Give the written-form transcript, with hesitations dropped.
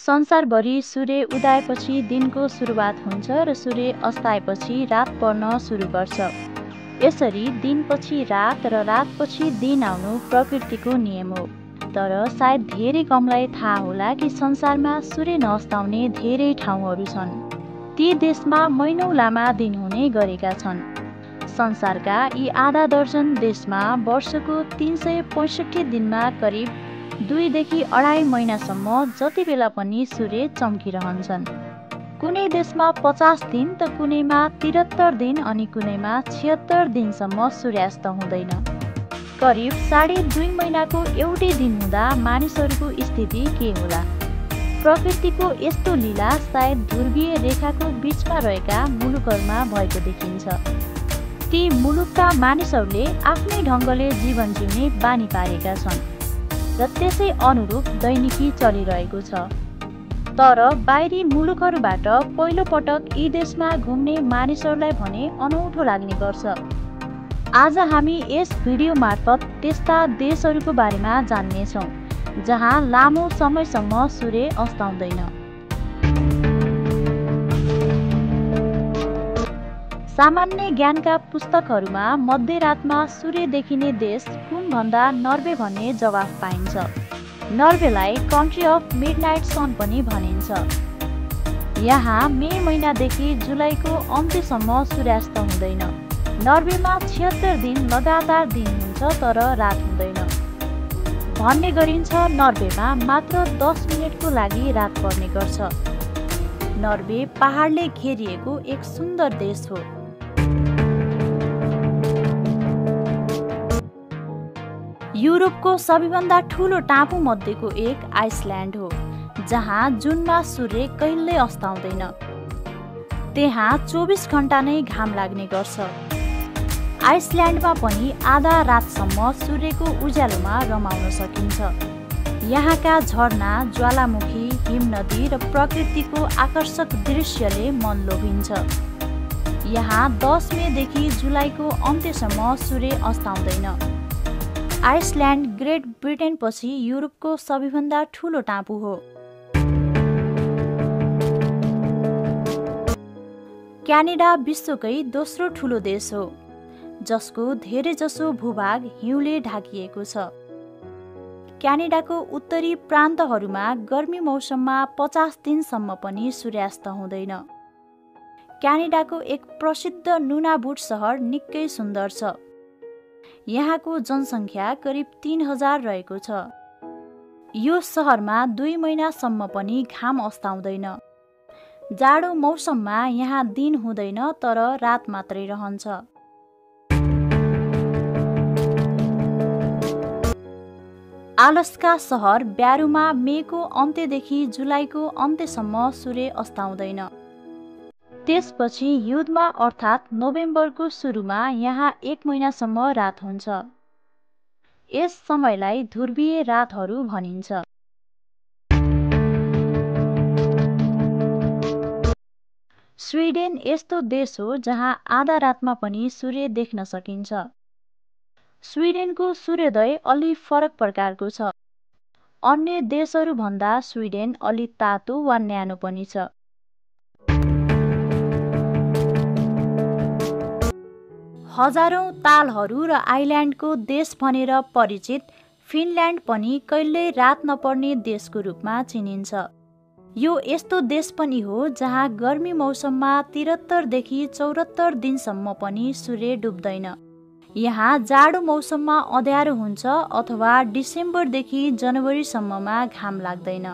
संसारभरि सूर्य उदाएपछि दिनको सुरुवात हुन्छ र सूर्य अस्ताएपछि रात पर्न सुरु गर्छ। यसरी दिनपछि रात र रातपछि दिन आउनु प्रकृतिको नियम हो। तर सायद धेरै कमलाई थाहा होला कि संसारमा सूर्य नअस्ताउने धेरै ठाउँहरू छन्। ती देशमा महिनौं लामा दिन हुने गरेका छन्। संसारका यी आधा दर्जन देशमा वर्षको 365 दिनमा करिब 2 देखि 2.5 महिनासम्म जति बेला पनि सूर्य चम्किरहन्छन्। कुनै देशमा 50 दिन त कुनैमा 73 दिन अनि कुनैमा 76 दिनसम्म सूर्यास्त हुँदैन। करिब 2.5 महिनाको एउटै दिन हुँदा मानिसहरूको स्थिति के होला? प्रकृतिको यस्तो लीला सायद ध्रुवीय रेखाको बीचमा रहेका मुलुकहरूमा भएको देखिन्छ। ती मुलुकका मानिसहरूले आफ्नै ढङ्गले जीवन जिउने बानी पारेका छन् र त्यसै अनुरूप दैनिकी चलिरहेको छ। तर बाहिरी मुलुकहरूबाट पहिलो पटक यी देशमा घुम्ने मानिसहरूलाई भने अनौठो लाग्ने गर्छ। आज हामी यस भिडियो मार्फत त्यस्ता देशहरूको बारेमा जान्नेछौँ जहाँ लामो समयसम्म सूर्य अस्ताउँदैन। सामान्य ज्ञानका पुस्तकहरूमा मध्यरातमा सूर्य देखिने देश कुन भन्दा नर्वे भन्ने जवाफ पाइन्छ। नर्वेलाई कन्ट्री अफ मिडनाइट सन पनि भनिन्छ। यहाँ मे महिनादेखि जुलाईको अन्त्यसम्म सूर्यास्त हुँदैन। नर्वेमा 76 दिन लगातार दिन हुन्छ तर रात हुँदैन। भन्ने गरिन्छ नर्वेमा मात्र 10 मिनेटको लागि रात पर्ने गर्छ। नर्वे पहाडले घेरिएको एक सुन्दर देश हो। युरोपको सबैभन्दा ठुलो टापु मध्येको एक आइसल्यान्ड हो, जहाँ जुनमा सूर्य कहिल्यै अस्ताउँदैन। त्यहाँ 24 घण्टा नै घाम लाग्ने गर्छ। आइसल्यान्डमा पनि आधा रातसम्म सूर्यको उज्यालोमा रमाउन सकिन्छ। यहाँका झरना, ज्वालामुखी, हिमनदी र प्रकृतिको आकर्षक दृश्यले मन लोभिन्छ। यहाँ 10 मेदेखि जुलाईको अन्त्यसम्म सूर्य अस्ताउँदैन। आइसल्यान्ड ग्रेट ब्रिटेनपछि युरोपको सबैभन्दा ठुलो टापु हो। क्यानाडा विश्वकै दोस्रो ठुलो देश हो, जसको धेरैजसो भूभाग हिउँले ढाकिएको छ। क्यानाडाको उत्तरी प्रान्तहरूमा गर्मी मौसममा 50 दिनसम्म पनि सूर्यास्त हुँदैन। क्यानाडाको एक प्रसिद्ध नुनाबुट सहर निकै सुन्दर छ। यहाँको जनसङ्ख्या करिब 3000 रहेको छ। यो सहरमा 2 महिनासम्म पनि घाम अस्ताउँदैन। जाडो मौसममा यहाँ दिन हुँदैन तर रात मात्रै रहन्छ। आलास्का सहर ब्यारूमा मेको अन्त्यदेखि जुलाईको अन्त्यसम्म सूर्य अस्ताउँदैन। त्यसपछि हिउँदमा अर्थात् नोभेम्बरको सुरुमा यहाँ 1 महिनासम्म रात हुन्छ। यस समयलाई ध्रुवीय रातहरू भनिन्छ। स्विडेन यस्तो देश हो जहाँ आधा रातमा पनि सूर्य देख्न सकिन्छ। स्विडेनको सूर्योदय अलि फरक प्रकारको छ। अन्य देशहरूभन्दा स्विडेन अलि तातो वा न्यानो पनि छ। हजारौं तालहरू र आइल्यान्डको देश भनेर परिचित फिनल्यान्ड पनि कहिल्यै रात नपर्ने देशको रूपमा चिनिन्छ। यो यस्तो देश पनि हो जहाँ गर्मी मौसममा 73 देखि 74 दिनसम्म पनि सूर्य डुब्दैन। यहाँ जाडो मौसममा अँध्यारो हुन्छ अथवा डिसेम्बरदेखि जनवरीसम्ममा घाम लाग्दैन।